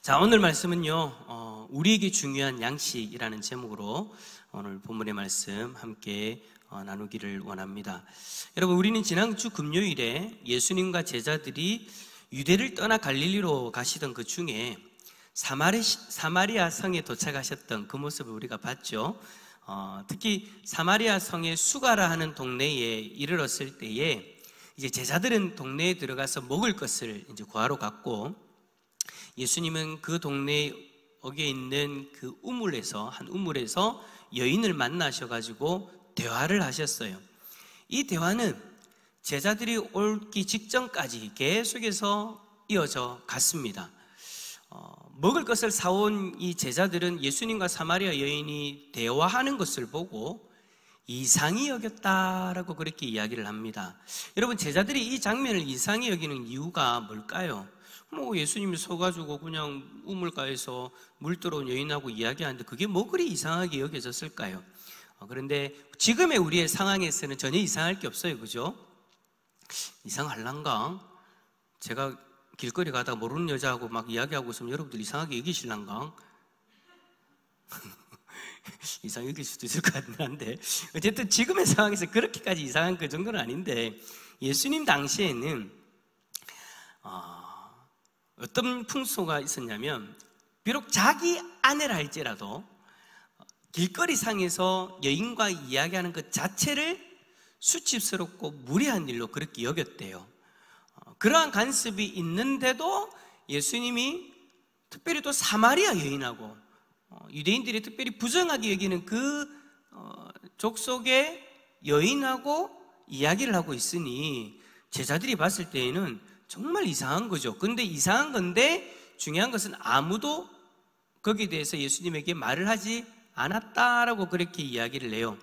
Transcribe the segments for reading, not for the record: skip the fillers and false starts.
자, 오늘 말씀은요, 우리에게 중요한 양식이라는 제목으로 오늘 본문의 말씀 함께 나누기를 원합니다. 여러분, 우리는 지난주 금요일에 예수님과 제자들이 유대를 떠나 갈릴리로 가시던 그 중에 사마리아 성에 도착하셨던 그 모습을 우리가 봤죠. 특히 사마리아 성의 수가라 하는 동네에 이르렀을 때에 이제 제자들은 동네에 들어가서 먹을 것을 이제 구하러 갔고, 예수님은 그 동네에 있는 그 한 우물에서 여인을 만나셔가지고 대화를 하셨어요. 이 대화는 제자들이 오기 직전까지 계속해서 이어져 갔습니다. 먹을 것을 사온 이 제자들은 예수님과 사마리아 여인이 대화하는 것을 보고 이상히 여겼다라고 그렇게 이야기를 합니다. 여러분, 제자들이 이 장면을 이상히 여기는 이유가 뭘까요? 예수님이 서가지고 그냥 우물가에서 물 들어온 여인하고 이야기하는데 그게 뭐 그리 이상하게 여겨졌을까요? 그런데 지금의 우리의 상황에서는 전혀 이상할 게 없어요. 그죠? 이상할란가? 제가 길거리 가다가 모르는 여자하고 막 이야기하고 있으면 여러분들 이상하게 여기실란가? 이상하게 여길 수도 있을 것 같긴 한데, 어쨌든 지금의 상황에서 그렇게까지 이상한 그 정도는 아닌데, 예수님 당시에는 어떤 풍속가 있었냐면, 비록 자기 아내라 할지라도 길거리상에서 여인과 이야기하는 것 자체를 수치스럽고 무례한 일로 그렇게 여겼대요. 그러한 간섭이 있는데도 예수님이 특별히 또 사마리아 여인하고 유대인들이 특별히 부정하게 여기는 그 족속의 여인하고 이야기를 하고 있으니 제자들이 봤을 때에는 정말 이상한 거죠. 근데 이상한 건데 중요한 것은 아무도 거기에 대해서 예수님에게 말을 하지 않았다라고 그렇게 이야기를 해요.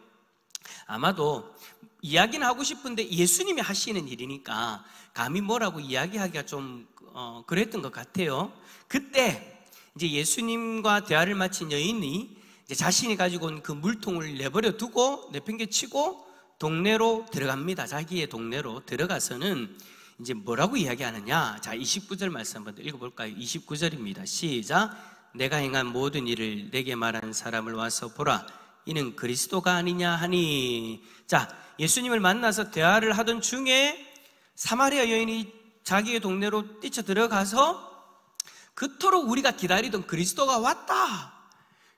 아마도 이야기는 하고 싶은데 예수님이 하시는 일이니까 감히 뭐라고 이야기하기가 좀 그랬던 것 같아요. 그때 이제 예수님과 대화를 마친 여인이 이제 자신이 가지고 온 그 물통을 내버려 두고 내팽개치고 동네로 들어갑니다. 자기의 동네로 들어가서는 이제 뭐라고 이야기하느냐? 자, 29절 말씀 한번 읽어볼까요? 29절입니다. 시작. 내가 행한 모든 일을 내게 말하는 사람을 와서 보라. 이는 그리스도가 아니냐 하니. 자, 예수님을 만나서 대화를 하던 중에 사마리아 여인이 자기의 동네로 뛰쳐 들어가서 그토록 우리가 기다리던 그리스도가 왔다.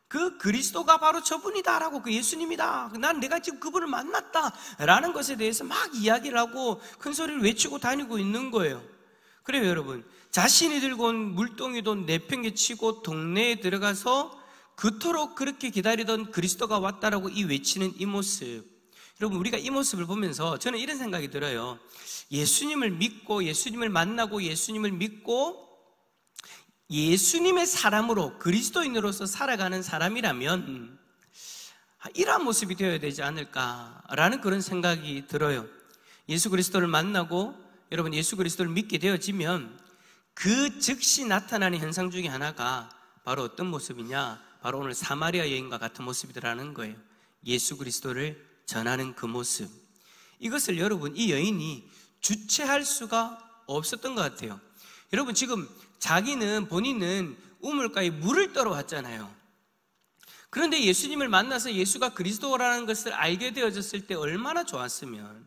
그 그리스도가 바로 저분이다라고, 그 예수님이다. 난 내가 지금 그분을 만났다라는 것에 대해서 막 이야기를 하고 큰 소리를 외치고 다니고 있는 거예요. 그래요, 여러분. 자신이 들고 온 물동이도 내팽개치고 동네에 들어가서 그토록 그렇게 기다리던 그리스도가 왔다라고 이 외치는 이 모습. 여러분, 우리가 이 모습을 보면서 저는 이런 생각이 들어요. 예수님을 믿고 예수님을 만나고 예수님을 믿고 예수님의 사람으로 그리스도인으로서 살아가는 사람이라면 이러한 모습이 되어야 되지 않을까라는 그런 생각이 들어요. 예수 그리스도를 만나고 여러분 예수 그리스도를 믿게 되어지면 그 즉시 나타나는 현상 중에 하나가 바로 어떤 모습이냐? 바로 오늘 사마리아 여인과 같은 모습이라는 거예요. 예수 그리스도를 전하는 그 모습. 이것을 여러분 이 여인이 주체할 수가 없었던 것 같아요. 여러분, 지금 본인은 우물가에 물을 떠러 왔잖아요. 그런데 예수님을 만나서 예수가 그리스도라는 것을 알게 되어졌을 때 얼마나 좋았으면,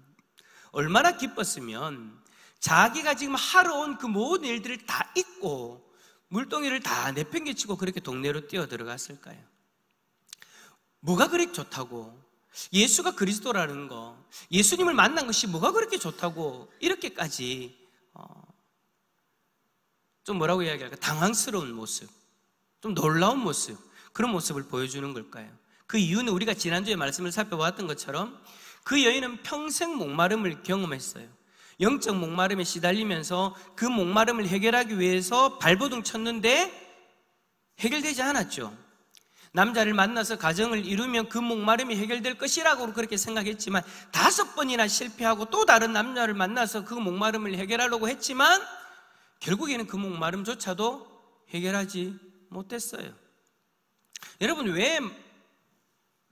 얼마나 기뻤으면 자기가 지금 하러 온 그 모든 일들을 다 잊고 물동이를 다 내팽개치고 그렇게 동네로 뛰어 들어갔을까요? 뭐가 그렇게 좋다고? 예수가 그리스도라는 거, 예수님을 만난 것이 뭐가 그렇게 좋다고 이렇게까지 좀 뭐라고 이야기할까? 당황스러운 모습, 좀 놀라운 모습, 그런 모습을 보여주는 걸까요? 그 이유는 우리가 지난주에 말씀을 살펴보았던 것처럼 그 여인은 평생 목마름을 경험했어요. 영적 목마름에 시달리면서 그 목마름을 해결하기 위해서 발버둥 쳤는데 해결되지 않았죠. 남자를 만나서 가정을 이루면 그 목마름이 해결될 것이라고 그렇게 생각했지만 5번이나 실패하고 또 다른 남자를 만나서 그 목마름을 해결하려고 했지만 결국에는 그 목마름조차도 해결하지 못했어요. 여러분, 왜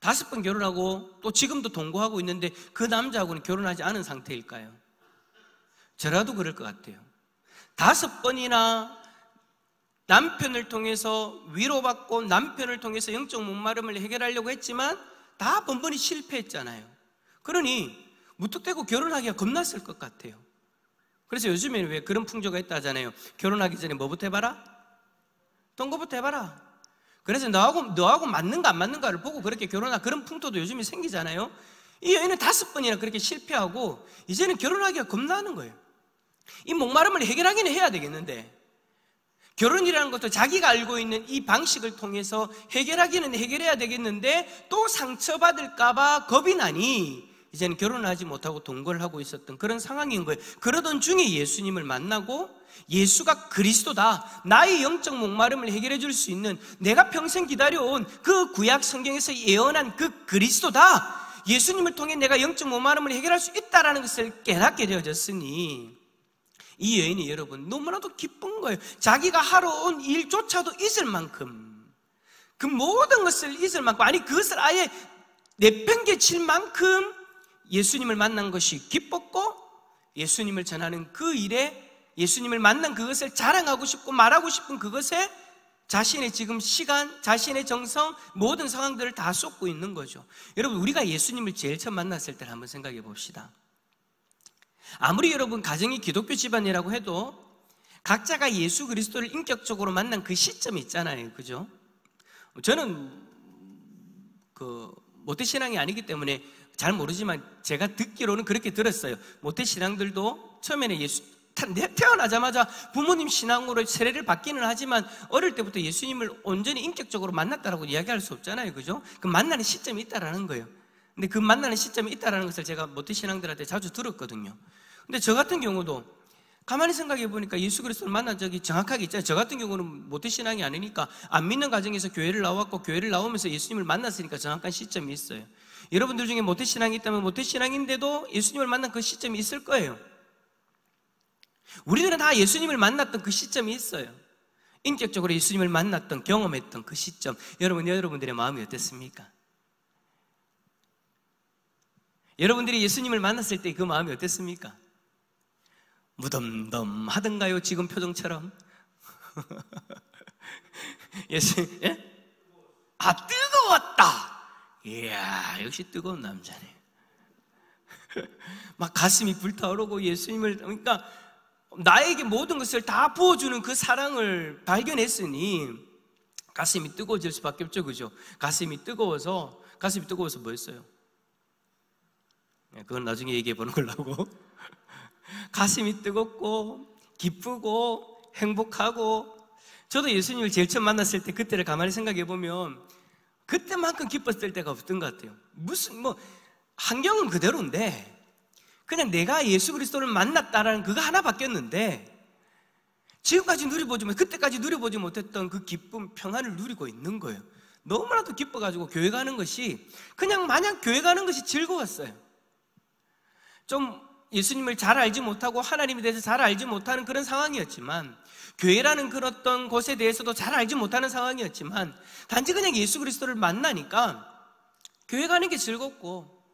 5번 결혼하고 또 지금도 동거하고 있는데 그 남자하고는 결혼하지 않은 상태일까요? 저라도 그럴 것 같아요. 5번이나 남편을 통해서 위로받고 남편을 통해서 영적 목마름을 해결하려고 했지만 다 번번이 실패했잖아요. 그러니 무턱대고 결혼하기가 겁났을 것 같아요. 그래서 요즘에는 왜 그런 풍조가 있다 하잖아요. 결혼하기 전에 뭐부터 해봐라? 동거부터 해봐라. 그래서 너하고 맞는가 안 맞는가를 보고 그렇게 결혼하는 그런 풍토도 요즘에 생기잖아요. 이 여인은 5번이나 그렇게 실패하고 이제는 결혼하기가 겁나는 거예요. 이 목마름을 해결하기는 해야 되겠는데, 결혼이라는 것도 자기가 알고 있는 이 방식을 통해서 해결하기는 해결해야 되겠는데 또 상처받을까 봐 겁이 나니 이제는 결혼을 하지 못하고 동거를 하고 있었던 그런 상황인 거예요. 그러던 중에 예수님을 만나고, 예수가 그리스도다, 나의 영적 목마름을 해결해 줄 수 있는, 내가 평생 기다려온 그 구약 성경에서 예언한 그 그리스도다, 예수님을 통해 내가 영적 목마름을 해결할 수 있다는 것을 깨닫게 되어졌으니 이 여인이 여러분 너무나도 기쁜 거예요. 자기가 하러 온 일조차도 잊을 만큼, 그 모든 것을 잊을 만큼, 아니 그것을 아예 내팽개칠 만큼 예수님을 만난 것이 기뻤고, 예수님을 전하는 그 일에, 예수님을 만난 그것을 자랑하고 싶고 말하고 싶은 그것에 자신의 지금 시간, 자신의 정성, 모든 상황들을 다 쏟고 있는 거죠. 여러분, 우리가 예수님을 제일 처음 만났을 때를 한번 생각해 봅시다. 아무리 여러분 가정이 기독교 집안이라고 해도 각자가 예수 그리스도를 인격적으로 만난 그 시점이 있잖아요. 그죠? 저는 모태신앙이 아니기 때문에 잘 모르지만 제가 듣기로는 그렇게 들었어요. 모태신앙들도 처음에는 태어나자마자 부모님 신앙으로 세례를 받기는 하지만 어릴 때부터 예수님을 온전히 인격적으로 만났다라고 이야기할 수 없잖아요. 그죠? 그 만나는 시점이 있다라는 거예요. 근데 그 만나는 시점이 있다라는 것을 제가 모태신앙들한테 자주 들었거든요. 근데 저 같은 경우도 가만히 생각해 보니까 예수 그리스도를 만난 적이 정확하게 있잖아요. 저 같은 경우는 모태신앙이 아니니까 안 믿는 가정에서 교회를 나왔고, 교회를 나오면서 예수님을 만났으니까 정확한 시점이 있어요. 여러분들 중에 모태신앙이 있다면 모태신앙인데도 예수님을 만난 그 시점이 있을 거예요. 우리들은 다 예수님을 만났던 그 시점이 있어요. 인격적으로 예수님을 만났던, 경험했던 그 시점. 여러분들의 마음이 어땠습니까? 여러분들이 예수님을 만났을 때 그 마음이 어땠습니까? 무덤덤하던가요? 지금 표정처럼? 예수님, 예? 뜨거웠다! 이야, 역시 뜨거운 남자네. 막 가슴이 불타오르고 예수님을, 그러니까 나에게 모든 것을 다 부어주는 그 사랑을 발견했으니 가슴이 뜨거워질 수밖에 없죠. 그죠? 가슴이 뜨거워서 뭐였어요? 그건 나중에 얘기해 보는 걸로 하고, 가슴이 뜨겁고 기쁘고 행복하고, 저도 예수님을 제일 처음 만났을 때 그때를 가만히 생각해 보면 그때만큼 기뻤을 때가 없던 것 같아요. 환경은 그대로인데 그냥 내가 예수 그리스도를 만났다라는 그거 하나 바뀌었는데 지금까지 그때까지 누려보지 못했던 그 기쁨, 평안을 누리고 있는 거예요. 너무나도 기뻐가지고 교회 가는 것이 그냥 마냥 교회 가는 것이 즐거웠어요. 좀 예수님을 잘 알지 못하고 하나님에 대해서 잘 알지 못하는 그런 상황이었지만, 교회라는 그런 어떤 곳에 대해서도 잘 알지 못하는 상황이었지만, 단지 그냥 예수 그리스도를 만나니까 교회 가는 게 즐겁고,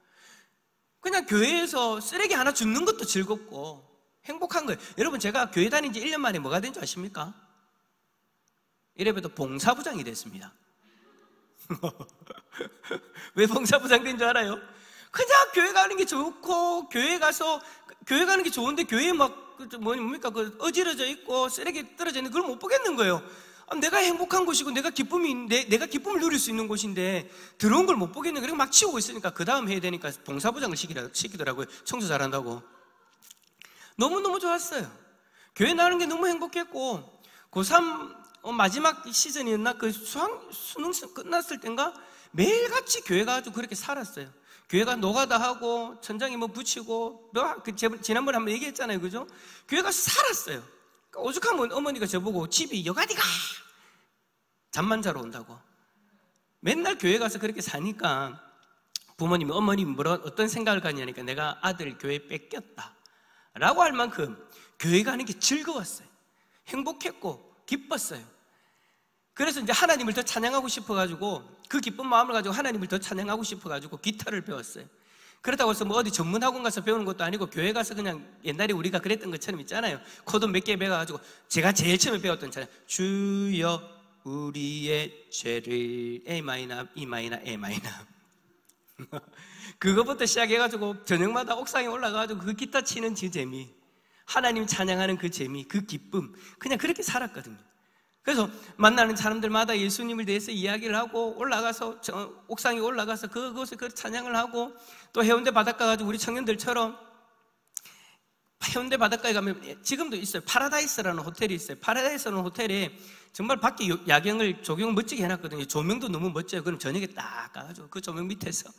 그냥 교회에서 쓰레기 하나 줍는 것도 즐겁고 행복한 거예요. 여러분, 제가 교회 다닌 지 1년 만에 뭐가 된 줄 아십니까? 이래봬도 봉사부장이 됐습니다. 왜 봉사부장 된 줄 알아요? 그냥 교회 가는 게 좋고, 교회 가는 게 좋은데 교회에 어지러져 있고 쓰레기 떨어져 있는 그걸 못 보겠는 거예요. 내가 행복한 곳이고 내가 기쁨을 누릴 수 있는 곳인데 들어온 걸 못 보겠는 거예요. 막 치우고 있으니까 그 다음 해야 되니까 봉사부장을 시키더라고요. 청소 잘한다고. 너무너무 좋았어요. 교회 나가는 게 너무 행복했고, 고3 마지막 시즌이었나? 수능 끝났을 땐가? 매일같이 교회 가가지고 그렇게 살았어요. 교회가 노가다 하고 천장에 붙이고, 지난번에 한번 얘기했잖아요. 그죠? 교회 가서 살았어요. 그러니까 오죽하면 어머니가 저보고 집이 여가디가 잠만 자러 온다고. 맨날 교회 가서 그렇게 사니까 부모님이, 어머님이 어떤 생각을 가냐니까 내가 아들 교회 뺏겼다 라고 할 만큼 교회 가는 게 즐거웠어요. 행복했고 기뻤어요. 그래서 이제 하나님을 더 찬양하고 싶어가지고, 그 기쁜 마음을 가지고 하나님을 더 찬양하고 싶어가지고 기타를 배웠어요. 그렇다고 해서 뭐 어디 전문학원 가서 배우는 것도 아니고 교회 가서 그냥 옛날에 우리가 그랬던 것처럼 있잖아요. 코드 몇 개 배워가지고 제가 제일 처음에 배웠던 찬양, 주여 우리의 죄를 A 마이너, E 마이너, A 마이너 그거부터 시작해가지고 저녁마다 옥상에 올라가가지고 그 기타 치는 그 재미, 하나님 찬양하는 그 재미, 그 기쁨, 그냥 그렇게 살았거든요. 그래서 만나는 사람들마다 예수님을 대해서 이야기를 하고 올라가서 옥상에 올라가서 그곳에 그 찬양을 하고, 또 해운대 바닷가 가지고 우리 청년들처럼 해운대 바닷가에 가면 지금도 있어요. 파라다이스라는 호텔이 있어요. 파라다이스라는 호텔에 정말 밖에 야경을 조경 멋지게 해놨거든요. 조명도 너무 멋져요. 그럼 저녁에 딱 가가지고 그 조명 밑에서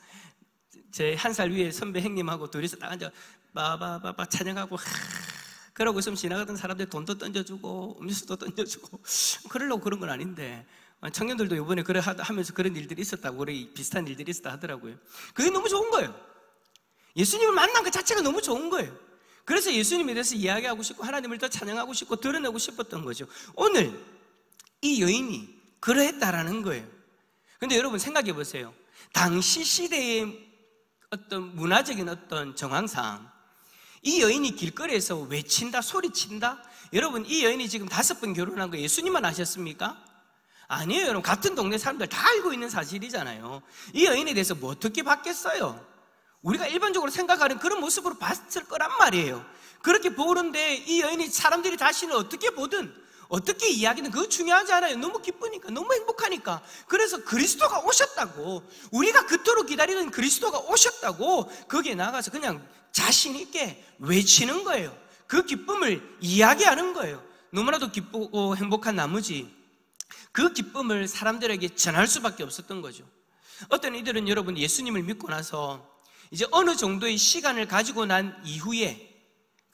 제 한 살 위에 선배 형님하고 둘이서 딱 앉아 바바바바 찬양하고 그러고 있으면 지나가던 사람들 돈도 던져주고 음료수도 던져주고 그러려고 그런 건 아닌데, 청년들도 이번에 그래 하면서 그런 일들이 있었다고, 그래 비슷한 일들이 있었다 하더라고요. 그게 너무 좋은 거예요. 예수님을 만난 것 자체가 너무 좋은 거예요. 그래서 예수님에 대해서 이야기하고 싶고 하나님을 더 찬양하고 싶고 드러내고 싶었던 거죠. 오늘 이 여인이 그러했다라는 거예요. 근데 여러분 생각해 보세요. 당시 시대의 어떤 문화적인 어떤 정황상 이 여인이 길거리에서 외친다, 소리친다? 여러분, 이 여인이 지금 5번 결혼한 거 예수님만 아셨습니까? 아니에요, 여러분. 같은 동네 사람들 다 알고 있는 사실이잖아요. 이 여인에 대해서 뭐 어떻게 봤겠어요? 우리가 일반적으로 생각하는 그런 모습으로 봤을 거란 말이에요. 그렇게 보는데 이 여인이 사람들이 자신을 어떻게 보든 어떻게 이야기는 그거 중요하지 않아요. 너무 기쁘니까, 너무 행복하니까. 그래서 그리스도가 오셨다고, 우리가 그토록 기다리는 그리스도가 오셨다고 거기에 나가서 그냥 자신 있게 외치는 거예요. 그 기쁨을 이야기하는 거예요. 너무나도 기쁘고 행복한 나머지 그 기쁨을 사람들에게 전할 수밖에 없었던 거죠. 어떤 이들은 여러분 예수님을 믿고 나서 이제 어느 정도의 시간을 가지고 난 이후에,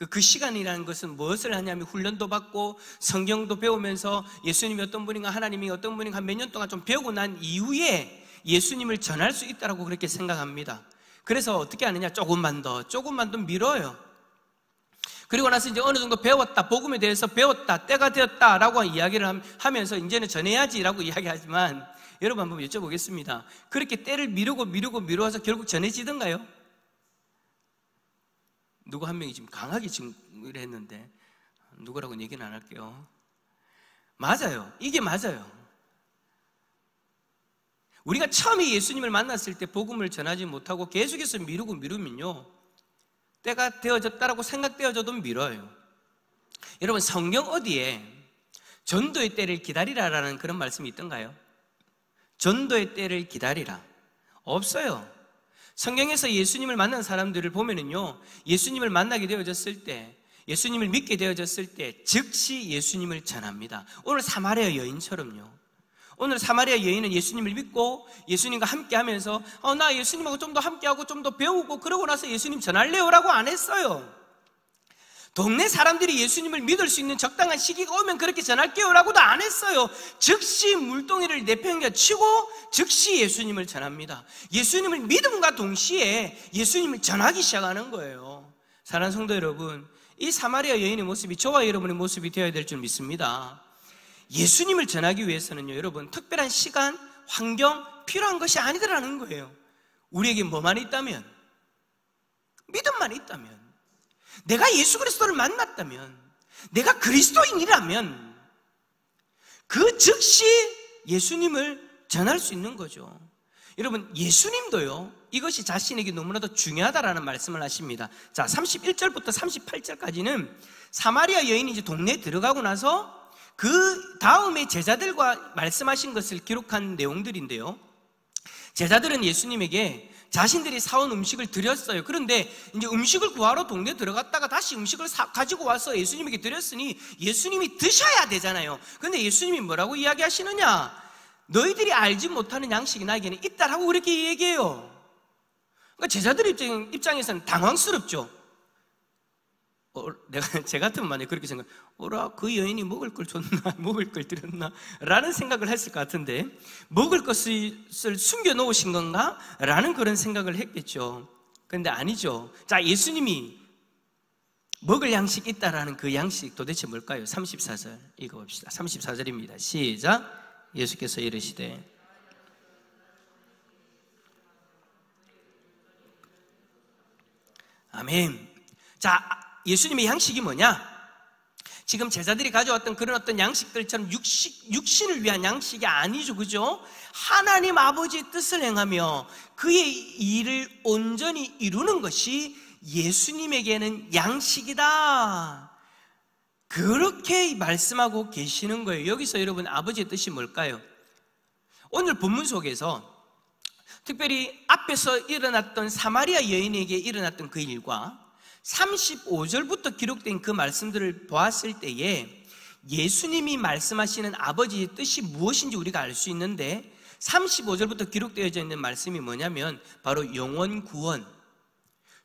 그 시간이라는 것은 무엇을 하냐면 훈련도 받고 성경도 배우면서 예수님이 어떤 분인가 하나님이 어떤 분인가 한 몇 년 동안 좀 배우고 난 이후에 예수님을 전할 수 있다고 그렇게 생각합니다. 그래서 어떻게 하느냐, 조금만 더 밀어요. 그리고 나서 이제 어느 정도 배웠다, 복음에 대해서 배웠다, 때가 되었다라고 이야기를 하면서 이제는 전해야지라고 이야기하지만, 여러분 한번 여쭤보겠습니다. 그렇게 때를 미루어서 결국 전해지던가요? 누구 한 명이 지금 강하게 증거를 했는데 누구라고는 얘기는 안 할게요. 맞아요. 이게 맞아요. 우리가 처음에 예수님을 만났을 때 복음을 전하지 못하고 계속해서 미루면요, 때가 되어졌다라고 생각되어져도 미뤄요. 여러분, 성경 어디에 전도의 때를 기다리라라는 그런 말씀이 있던가요? 전도의 때를 기다리라. 없어요. 성경에서 예수님을 만난 사람들을 보면은요, 예수님을 만나게 되어졌을 때, 예수님을 믿게 되어졌을 때 즉시 예수님을 전합니다. 오늘 사마리아 여인처럼요. 오늘 사마리아 여인은 예수님을 믿고 예수님과 함께 하면서 나 예수님하고 좀 더 함께하고 좀 더 배우고 그러고 나서 예수님 전할래요라고 안 했어요. 동네 사람들이 예수님을 믿을 수 있는 적당한 시기가 오면 그렇게 전할게요라고도 안 했어요. 즉시 물동이를 내팽개치고 즉시 예수님을 전합니다. 예수님을 믿음과 동시에 예수님을 전하기 시작하는 거예요. 사랑하는 성도 여러분, 이 사마리아 여인의 모습이 저와 여러분의 모습이 되어야 될 줄 믿습니다. 예수님을 전하기 위해서는요, 여러분, 특별한 시간, 환경 필요한 것이 아니더라는 거예요. 우리에게 뭐만 있다면, 믿음만 있다면, 내가 예수 그리스도를 만났다면, 내가 그리스도인이라면 그 즉시 예수님을 전할 수 있는 거죠. 여러분, 예수님도요, 이것이 자신에게 너무나도 중요하다라는 말씀을 하십니다. 자, 31절부터 38절까지는 사마리아 여인이 이제 동네에 들어가고 나서 그 다음에 제자들과 말씀하신 것을 기록한 내용들인데요, 제자들은 예수님에게 자신들이 사온 음식을 드렸어요. 그런데 이제 음식을 구하러 동네에 들어갔다가 다시 음식을 가지고 와서 예수님에게 드렸으니 예수님이 드셔야 되잖아요. 그런데 예수님이 뭐라고 이야기하시느냐, 너희들이 알지 못하는 양식이 나에게는 있다라고 그렇게 얘기해요. 그러니까 제자들 입장에서는 당황스럽죠. 제 같으면 만약에 그렇게 생각, 그 여인이 먹을 걸 줬나, 먹을 걸 드렸나 라는 생각을 했을 것 같은데, 먹을 것을 숨겨 놓으신 건가? 라는 그런 생각을 했겠죠. 그런데 아니죠. 자, 예수님이 먹을 양식 있다라는 그 양식 도대체 뭘까요? 34절 읽어봅시다. 34절입니다. 시작. 예수께서 이르시되 아멘. 자, 예수님의 양식이 뭐냐? 지금 제자들이 가져왔던 그런 어떤 양식들처럼 육신을 위한 양식이 아니죠, 그죠? 하나님 아버지의 뜻을 행하며 그의 일을 온전히 이루는 것이 예수님에게는 양식이다, 그렇게 말씀하고 계시는 거예요. 여기서 여러분, 아버지의 뜻이 뭘까요? 오늘 본문 속에서 특별히 앞에서 일어났던 사마리아 여인에게 일어났던 그 일과 35절부터 기록된 그 말씀들을 보았을 때에 예수님이 말씀하시는 아버지의 뜻이 무엇인지 우리가 알 수 있는데, 35절부터 기록되어져 있는 말씀이 뭐냐면 바로 영혼 구원,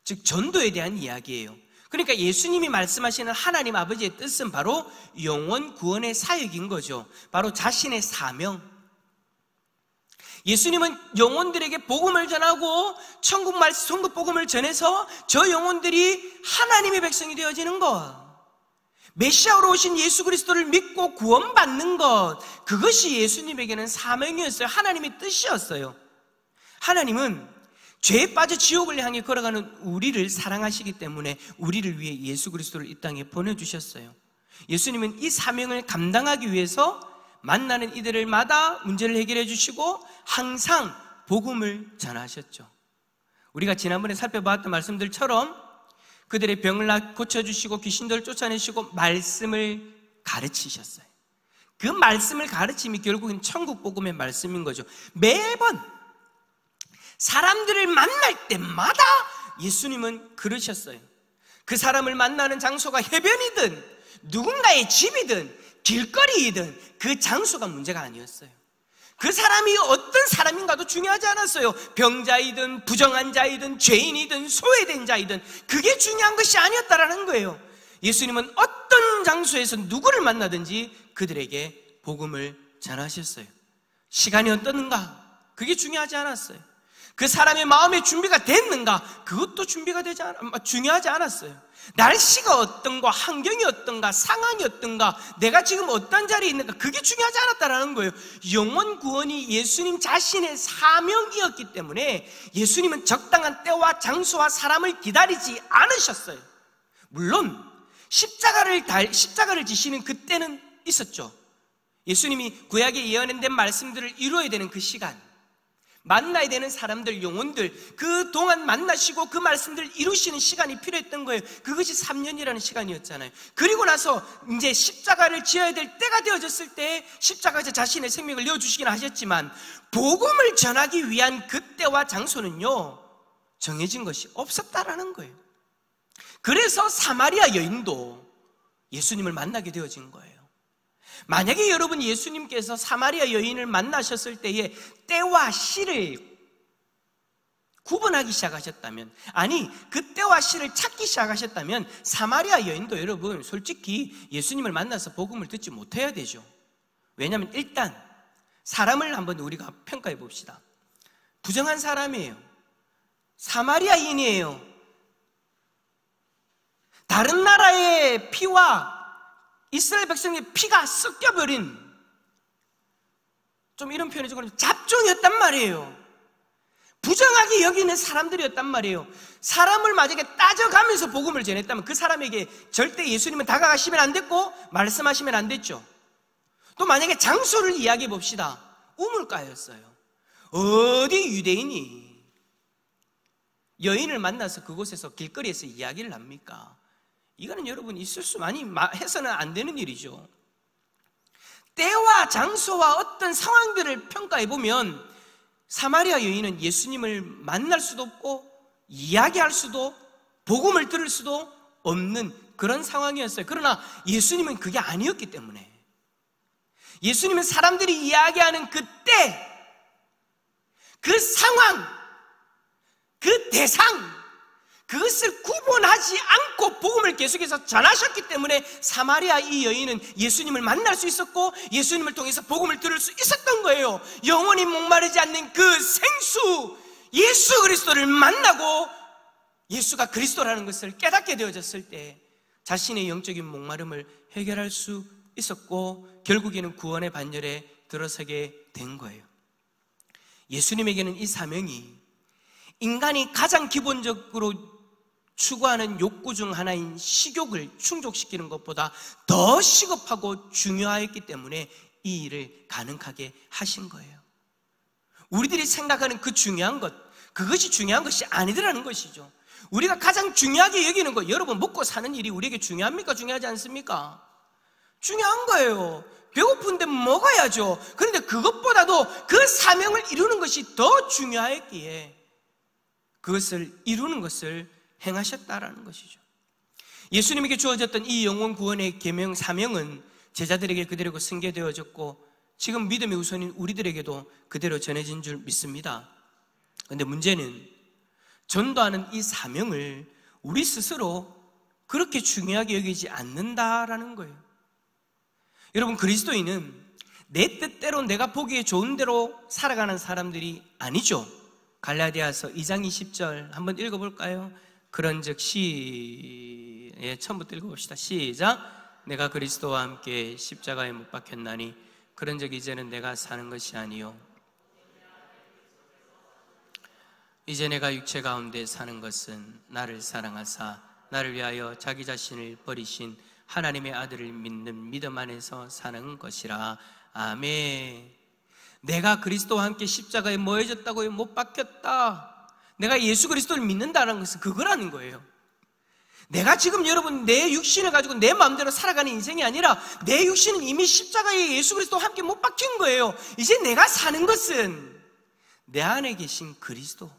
즉 전도에 대한 이야기예요. 그러니까 예수님이 말씀하시는 하나님 아버지의 뜻은 바로 영혼 구원의 사역인 거죠. 바로 자신의 사명. 예수님은 영혼들에게 복음을 전하고 천국 복음을 전해서 저 영혼들이 하나님의 백성이 되어지는 것, 메시아로 오신 예수 그리스도를 믿고 구원받는 것, 그것이 예수님에게는 사명이었어요. 하나님의 뜻이었어요. 하나님은 죄에 빠져 지옥을 향해 걸어가는 우리를 사랑하시기 때문에 우리를 위해 예수 그리스도를 이 땅에 보내주셨어요. 예수님은 이 사명을 감당하기 위해서 만나는 이들마다 문제를 해결해 주시고 항상 복음을 전하셨죠. 우리가 지난번에 살펴봤던 말씀들처럼 그들의 병을 고쳐주시고 귀신들을 쫓아내시고 말씀을 가르치셨어요. 그 말씀을 가르침이 결국은 천국 복음의 말씀인 거죠. 매번 사람들을 만날 때마다 예수님은 그러셨어요. 그 사람을 만나는 장소가 해변이든 누군가의 집이든 길거리이든 그 장소가 문제가 아니었어요. 그 사람이 어떤 사람인가도 중요하지 않았어요. 병자이든 부정한 자이든 죄인이든 소외된 자이든 그게 중요한 것이 아니었다라는 거예요. 예수님은 어떤 장소에서 누구를 만나든지 그들에게 복음을 전하셨어요. 시간이 어떻는가? 그게 중요하지 않았어요. 그 사람의 마음의 준비가 됐는가? 그것도 중요하지 않았어요. 날씨가 어떤가, 환경이 어떤가, 상황이 어떤가, 내가 지금 어떤 자리에 있는가, 그게 중요하지 않았다라는 거예요. 영혼 구원이 예수님 자신의 사명이었기 때문에 예수님은 적당한 때와 장소와 사람을 기다리지 않으셨어요. 물론 십자가를 지시는 그때는 있었죠. 예수님이 구약에 예언된 말씀들을 이루어야 되는 그 시간, 만나야 되는 사람들, 영혼들, 그동안 만나시고 그 말씀들을 이루시는 시간이 필요했던 거예요. 그것이 3년이라는 시간이었잖아요. 그리고 나서 이제 십자가를 지어야 될 때가 되어졌을 때 십자가에서 자신의 생명을 내어주시긴 하셨지만 복음을 전하기 위한 그때와 장소는요 정해진 것이 없었다라는 거예요. 그래서 사마리아 여인도 예수님을 만나게 되어진 거예요. 만약에 여러분 예수님께서 사마리아 여인을 만나셨을 때에 때와 시를 구분하기 시작하셨다면, 아니 그 때와 시를 찾기 시작하셨다면 사마리아 여인도 여러분 솔직히 예수님을 만나서 복음을 듣지 못해야 되죠. 왜냐하면 일단 사람을 한번 우리가 평가해 봅시다. 부정한 사람이에요. 사마리아인이에요. 다른 나라의 피와 이스라엘 백성의 피가 섞여버린, 좀 이런 표현이 좀 잡종이었단 말이에요. 부정하게 여기는 사람들이었단 말이에요. 사람을 만약에 따져가면서 복음을 전했다면 그 사람에게 절대 예수님은 다가가시면 안 됐고 말씀하시면 안 됐죠. 또 만약에 장소를 이야기해 봅시다. 우물가였어요. 어디 유대인이 여인을 만나서 그곳에서 길거리에서 이야기를 합니까? 이거는 여러분 있을 수 많이 해서는 안 되는 일이죠. 때와 장소와 어떤 상황들을 평가해 보면 사마리아 여인은 예수님을 만날 수도 없고 이야기할 수도 복음을 들을 수도 없는 그런 상황이었어요. 그러나 예수님은 그게 아니었기 때문에 예수님은 사람들이 이야기하는 그때, 그 상황, 그 대상, 그것을 구분하지 않고 복음을 계속해서 전하셨기 때문에 사마리아 이 여인은 예수님을 만날 수 있었고 예수님을 통해서 복음을 들을 수 있었던 거예요. 영원히 목마르지 않는 그 생수 예수 그리스도를 만나고 예수가 그리스도라는 것을 깨닫게 되어졌을 때 자신의 영적인 목마름을 해결할 수 있었고 결국에는 구원의 반열에 들어서게 된 거예요. 예수님에게는 이 사명이 인간이 가장 기본적으로 추구하는 욕구 중 하나인 식욕을 충족시키는 것보다 더 시급하고 중요하였기 때문에 이 일을 가능하게 하신 거예요. 우리들이 생각하는 그 중요한 것, 그것이 중요한 것이 아니더라는 것이죠. 우리가 가장 중요하게 여기는 것, 여러분 먹고 사는 일이 우리에게 중요합니까? 중요하지 않습니까? 중요한 거예요. 배고픈데 먹어야죠. 그런데 그것보다도 그 사명을 이루는 것이 더 중요했기에 그것을 이루는 것을 행하셨다라는 것이죠. 예수님에게 주어졌던 이 영혼 구원의 계명 사명은 제자들에게 그대로 승계되어졌고 지금 믿음의 우선인 우리들에게도 그대로 전해진 줄 믿습니다. 그런데 문제는 전도하는 이 사명을 우리 스스로 그렇게 중요하게 여기지 않는다라는 거예요. 여러분, 그리스도인은 내 뜻대로 내가 보기에 좋은 대로 살아가는 사람들이 아니죠. 갈라디아서 2장 20절 한번 읽어볼까요? 그런즉 처음부터 읽어봅시다. 시작. 내가 그리스도와 함께 십자가에 못 박혔나니 그런즉 이제는 내가 사는 것이 아니요 이제 내가 육체 가운데 사는 것은 나를 사랑하사 나를 위하여 자기 자신을 버리신 하나님의 아들을 믿는 믿음 안에서 사는 것이라. 아멘. 내가 그리스도와 함께 십자가에 모여졌다고요? 못 박혔다. 내가 예수 그리스도를 믿는다는 것은 그거라는 거예요. 내가 지금 여러분 내 육신을 가지고 내 마음대로 살아가는 인생이 아니라 내 육신은 이미 십자가에 예수 그리스도와 함께 못 박힌 거예요. 이제 내가 사는 것은 내 안에 계신 그리스도,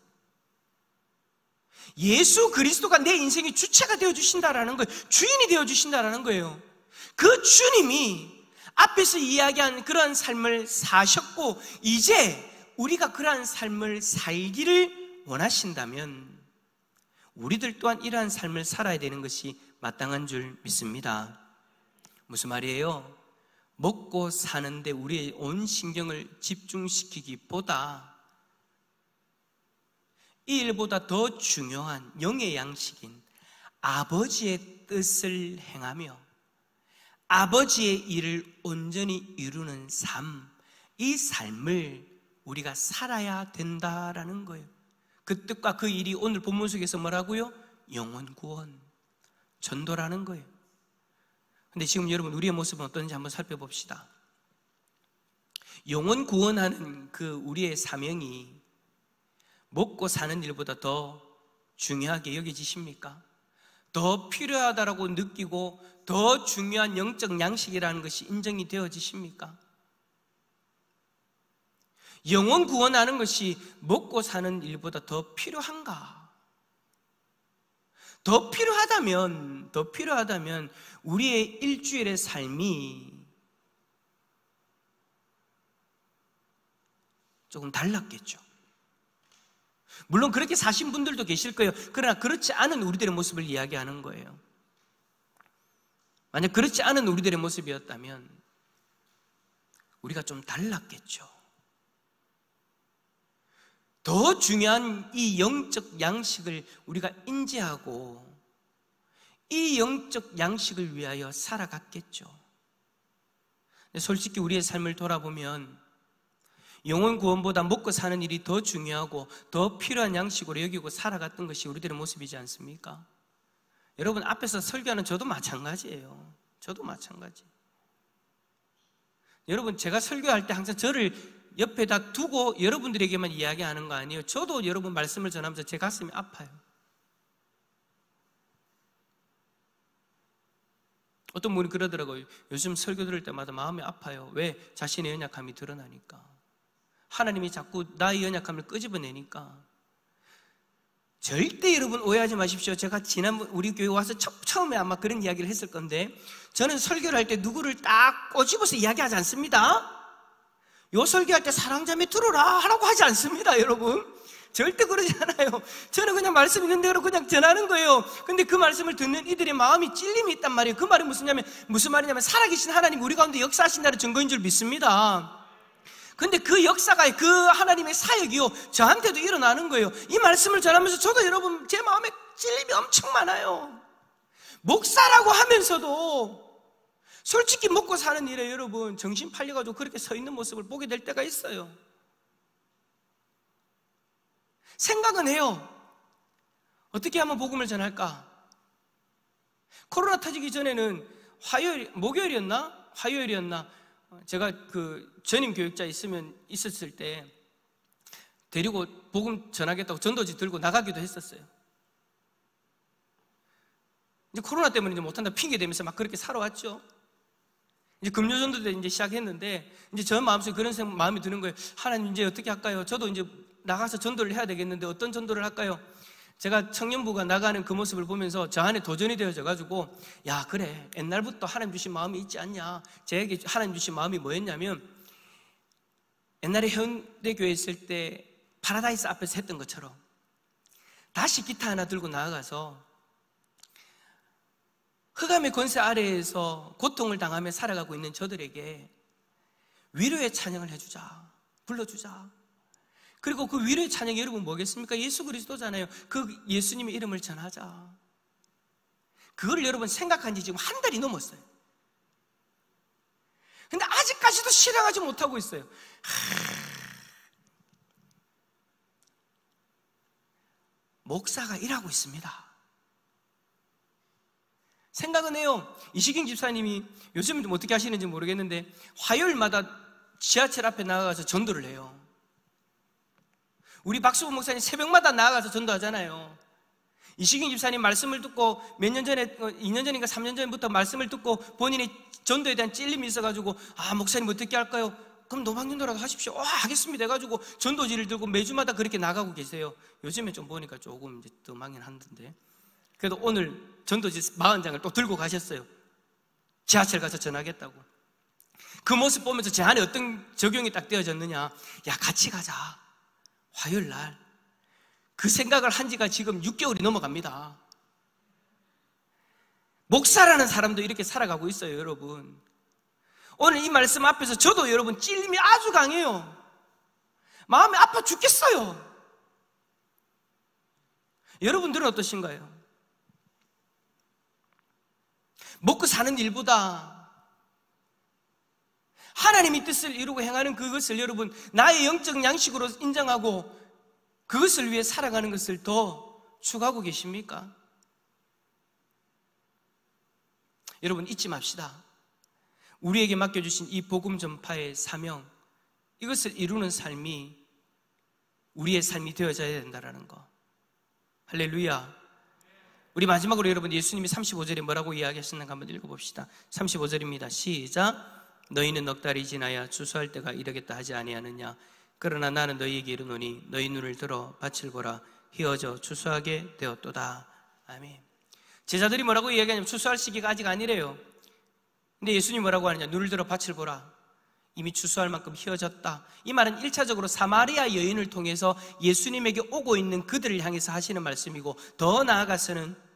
예수 그리스도가 내 인생의 주체가 되어주신다라는 거예요. 주인이 되어주신다라는 거예요. 그 주님이 앞에서 이야기한 그러한 삶을 사셨고 이제 우리가 그러한 삶을 살기를 원하신다면 우리들 또한 이러한 삶을 살아야 되는 것이 마땅한 줄 믿습니다. 무슨 말이에요? 먹고 사는데 우리의 온 신경을 집중시키기보다 이 일보다 더 중요한 영의 양식인 아버지의 뜻을 행하며 아버지의 일을 온전히 이루는 삶, 이 삶을 우리가 살아야 된다라는 거예요. 그 뜻과 그 일이 오늘 본문 속에서 뭐라고요? 영혼 구원, 전도라는 거예요. 근데 지금 여러분 우리의 모습은 어떤지 한번 살펴봅시다. 영혼 구원하는 그 우리의 사명이 먹고 사는 일보다 더 중요하게 여겨지십니까? 더 필요하다라고 느끼고 더 중요한 영적 양식이라는 것이 인정이 되어지십니까? 영혼 구원하는 것이 먹고 사는 일보다 더 필요한가? 더 필요하다면 우리의 일주일의 삶이 조금 달랐겠죠. 물론 그렇게 사신 분들도 계실 거예요. 그러나 그렇지 않은 우리들의 모습을 이야기하는 거예요. 만약 그렇지 않은 우리들의 모습이었다면 우리가 좀 달랐겠죠. 더 중요한 이 영적 양식을 우리가 인지하고 이 영적 양식을 위하여 살아갔겠죠. 솔직히 우리의 삶을 돌아보면 영혼 구원보다 먹고 사는 일이 더 중요하고 더 필요한 양식으로 여기고 살아갔던 것이 우리들의 모습이지 않습니까? 여러분 앞에서 설교하는 저도 마찬가지예요. 저도 마찬가지. 여러분 제가 설교할 때 항상 저를 옆에다 두고 여러분들에게만 이야기하는 거 아니에요. 저도 여러분 말씀을 전하면서 제 가슴이 아파요. 어떤 분이 그러더라고요. 요즘 설교 들을 때마다 마음이 아파요. 왜? 자신의 연약함이 드러나니까. 하나님이 자꾸 나의 연약함을 끄집어내니까. 절대 여러분 오해하지 마십시오. 제가 지난번 우리 교회 와서 처음에 아마 그런 이야기를 했을 건데 저는 설교를 할 때 누구를 딱 꼬집어서 이야기하지 않습니다. 요 설교할 때 사랑자매 들어라 하라고 하지 않습니다. 여러분 절대 그러지 않아요. 저는 그냥 말씀 있는 대로 그냥 전하는 거예요. 근데 그 말씀을 듣는 이들의 마음이 찔림이 있단 말이에요. 그 말이 무슨 말이냐면 살아계신 하나님 우리 가운데 역사하신다는 증거인 줄 믿습니다. 근데 그 역사가 그 하나님의 사역이요 저한테도 일어나는 거예요. 이 말씀을 전하면서 저도 여러분 제 마음에 찔림이 엄청 많아요. 목사라고 하면서도 솔직히 먹고 사는 일에 여러분 정신 팔려가지고 그렇게 서 있는 모습을 보게 될 때가 있어요. 생각은 해요. 어떻게 하면 복음을 전할까? 코로나 터지기 전에는 목요일이었나? 화요일이었나? 제가 그 전임 교육자 있었을 때 데리고 복음 전하겠다고 전도지 들고 나가기도 했었어요. 이제 코로나 때문에 이제 못한다 핑계 대면서 막 그렇게 살아왔죠. 이제 금요전도 때 이제 시작했는데, 이제 저 마음속에 그런 마음이 드는 거예요. 하나님, 이제 어떻게 할까요? 저도 이제 나가서 전도를 해야 되겠는데 어떤 전도를 할까요? 제가 청년부가 나가는 그 모습을 보면서 저 안에 도전이 되어져가지고, 야, 그래, 옛날부터 하나님 주신 마음이 있지 않냐? 제게 하나님 주신 마음이 뭐였냐면, 옛날에 현대교회에 있을 때 파라다이스 앞에서 했던 것처럼 다시 기타 하나 들고 나아가서 흑암의 권세 아래에서 고통을 당하며 살아가고 있는 저들에게 위로의 찬양을 해주자, 불러주자. 그리고 그 위로의 찬양이 여러분 뭐겠습니까? 예수 그리스도잖아요. 그 예수님의 이름을 전하자. 그걸 여러분 생각한 지 지금 한 달이 넘었어요. 근데 아직까지도 실행하지 못하고 있어요. 목사가 일하고 있습니다. 생각은 해요. 이시경 집사님이 요즘은 좀 어떻게 하시는지 모르겠는데 화요일마다 지하철 앞에 나가서 전도를 해요. 우리 박수부 목사님 새벽마다 나가서 전도하잖아요. 이시경 집사님 말씀을 듣고 몇 년 전에, 2년 전인가 3년 전부터 말씀을 듣고 본인이 전도에 대한 찔림이 있어가지고, 아, 목사님 어떻게 할까요? 그럼 노방전도라도 하십시오. 하겠습니다 해가지고 전도지를 들고 매주마다 그렇게 나가고 계세요. 요즘에 좀 보니까 조금 이제 더 망긴 한데, 그래도 오늘 전도지 40장을 또 들고 가셨어요. 지하철 가서 전하겠다고. 그 모습 보면서 제 안에 어떤 적용이 딱 되어졌느냐, 야, 같이 가자. 화요일 날. 그 생각을 한 지가 지금 6개월이 넘어갑니다. 목사라는 사람도 이렇게 살아가고 있어요, 여러분. 오늘 이 말씀 앞에서 저도 여러분 찔림이 아주 강해요. 마음이 아파 죽겠어요. 여러분들은 어떠신가요? 먹고 사는 일보다 하나님의 뜻을 이루고 행하는 그것을 여러분 나의 영적 양식으로 인정하고 그것을 위해 살아가는 것을 더 추구하고 계십니까? 여러분 잊지 맙시다. 우리에게 맡겨주신 이 복음 전파의 사명, 이것을 이루는 삶이 우리의 삶이 되어져야 된다는 거. 할렐루야. 우리 마지막으로 여러분 예수님이 35절에 뭐라고 이야기하셨는가 한번 읽어봅시다. 35절입니다. 시작. 너희는 넉 달이 지나야 추수할 때가 이르겠다 하지 아니하느냐? 그러나 나는 너희에게 이르노니 너희 눈을 들어 밭을 보라. 휘어져 추수하게 되었도다. 아멘. 제자들이 뭐라고 이야기하냐면 추수할 시기가 아직 아니래요. 근데 예수님이 뭐라고 하느냐? 눈을 들어 밭을 보라. 이미 추수할 만큼 휘어졌다. 이 말은 1차적으로 사마리아 여인을 통해서 예수님에게 오고 있는 그들을 향해서 하시는 말씀이고, 더 나아가서는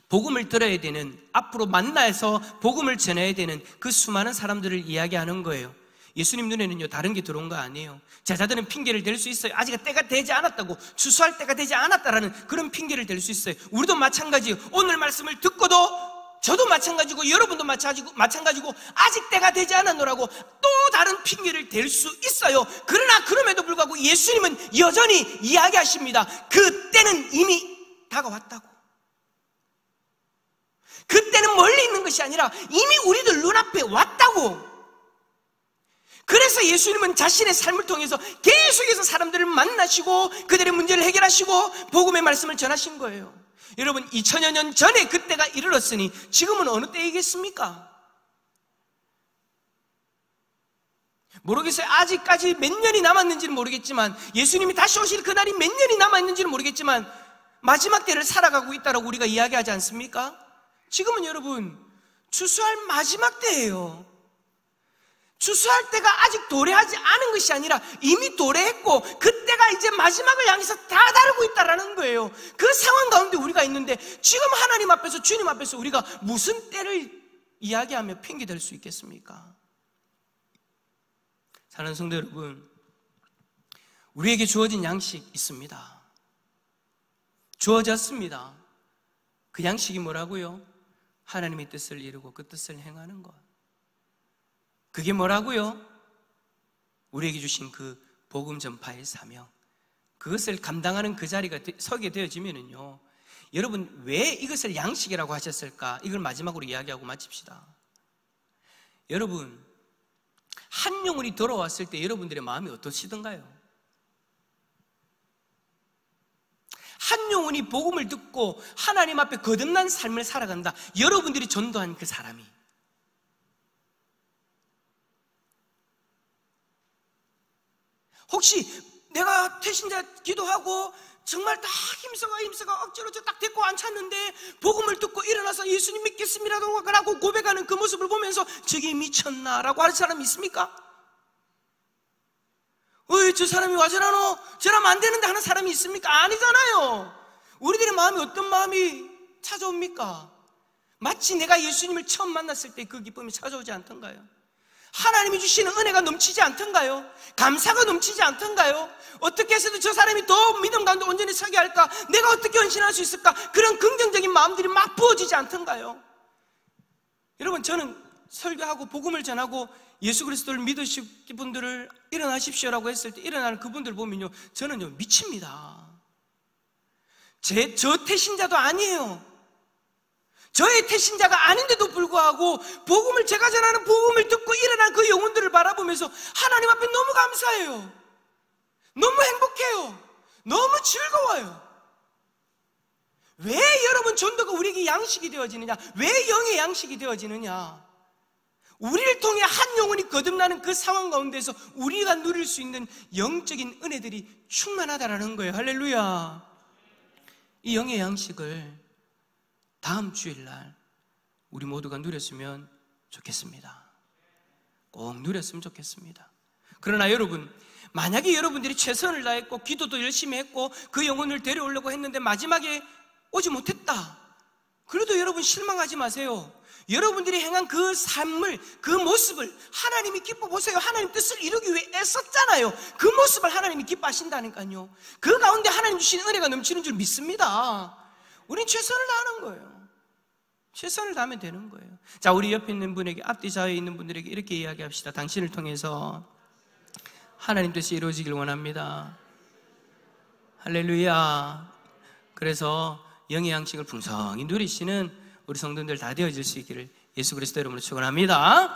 복음을 들어야 되는, 앞으로 만나서 복음을 전해야 되는 그 수많은 사람들을 이야기하는 거예요. 예수님 눈에는요 다른 게 들어온 거 아니에요. 제자들은 핑계를 댈 수 있어요. 아직 때가 되지 않았다고, 추수할 때가 되지 않았다라는 그런 핑계를 댈 수 있어요. 우리도 마찬가지예요. 오늘 말씀을 듣고도, 저도 마찬가지고 여러분도 마찬가지고 아직 때가 되지 않았노라고 또 다른 핑계를 댈 수 있어요. 그러나 그럼에도 불구하고 예수님은 여전히 이야기하십니다. 그 때는 이미 다가왔다고. 그때는 멀리 있는 것이 아니라 이미 우리들 눈앞에 왔다고. 그래서 예수님은 자신의 삶을 통해서 계속해서 사람들을 만나시고 그들의 문제를 해결하시고 복음의 말씀을 전하신 거예요. 여러분 2000여 년 전에 그때가 이르렀으니 지금은 어느 때이겠습니까? 모르겠어요. 아직까지 몇 년이 남았는지는 모르겠지만, 예수님이 다시 오실 그날이 몇 년이 남았는지는 모르겠지만 마지막 때를 살아가고 있다고 우리가 이야기하지 않습니까? 지금은 여러분 추수할 마지막 때예요. 추수할 때가 아직 도래하지 않은 것이 아니라 이미 도래했고 그때가 이제 마지막을 향해서 다다르고 있다는 거예요. 그 상황 가운데 우리가 있는데 지금 하나님 앞에서, 주님 앞에서 우리가 무슨 때를 이야기하며 핑계댈 수 있겠습니까? 사랑하는 성도 여러분, 우리에게 주어진 양식 있습니다. 주어졌습니다. 그 양식이 뭐라고요? 하나님의 뜻을 이루고 그 뜻을 행하는 것. 그게 뭐라고요? 우리에게 주신 그 복음 전파의 사명, 그것을 감당하는 그 자리가 서게 되어지면은요, 여러분, 왜 이것을 양식이라고 하셨을까? 이걸 마지막으로 이야기하고 마칩시다. 여러분, 한 영혼이 돌아왔을 때 여러분들의 마음이 어떠시던가요? 한 영혼이 복음을 듣고 하나님 앞에 거듭난 삶을 살아간다. 여러분들이 전도한 그 사람이. 혹시 내가 태신자 기도하고 정말 다 힘써가 억지로 딱 데리고 앉혔는데 복음을 듣고 일어나서 예수님 믿겠습니다라고 고백하는 그 모습을 보면서 저게 미쳤나라고 하는 사람이 있습니까? 저 사람이 와 저러노? 저러면 안 되는데 하는 사람이 있습니까? 아니잖아요. 우리들의 마음이 어떤 마음이 찾아옵니까? 마치 내가 예수님을 처음 만났을 때 그 기쁨이 찾아오지 않던가요? 하나님이 주시는 은혜가 넘치지 않던가요? 감사가 넘치지 않던가요? 어떻게 해서든 저 사람이 더 믿음 가운데 온전히 서게 할까? 내가 어떻게 헌신할 수 있을까? 그런 긍정적인 마음들이 막 부어지지 않던가요? 여러분, 저는 설교하고 복음을 전하고 예수 그리스도를 믿으실 분들을 일어나십시오라고 했을 때 일어나는 그분들 보면요, 저는요 미칩니다. 저 태신자도 아니에요. 저의 태신자가 아닌데도 불구하고 복음을, 제가 전하는 복음을 듣고 일어난 그 영혼들을 바라보면서 하나님 앞에 너무 감사해요. 너무 행복해요. 너무 즐거워요. 왜 여러분 전도가 우리에게 양식이 되어지느냐? 왜 영의 양식이 되어지느냐? 우리를 통해 한 영혼이 거듭나는 그 상황 가운데서 우리가 누릴 수 있는 영적인 은혜들이 충만하다라는 거예요. 할렐루야. 이 영의 양식을 다음 주일날 우리 모두가 누렸으면 좋겠습니다. 꼭 누렸으면 좋겠습니다. 그러나 여러분, 만약에 여러분들이 최선을 다했고 기도도 열심히 했고 그 영혼을 데려오려고 했는데 마지막에 오지 못했다, 그래도 여러분 실망하지 마세요. 여러분들이 행한 그 삶을, 그 모습을 하나님이 기뻐 보세요. 하나님 뜻을 이루기 위해 애썼잖아요. 그 모습을 하나님이 기뻐하신다니까요. 그 가운데 하나님 주신 은혜가 넘치는 줄 믿습니다. 우린 최선을 다하는 거예요. 최선을 다하면 되는 거예요. 자, 우리 옆에 있는 분에게, 앞뒤 좌우에 있는 분들에게 이렇게 이야기합시다. 당신을 통해서 하나님 뜻이 이루어지길 원합니다. 할렐루야. 그래서 영의 양식을 풍성히 누리시는 우리 성도들 다 되어질 수 있기를 예수 그리스도 이름으로 축원합니다.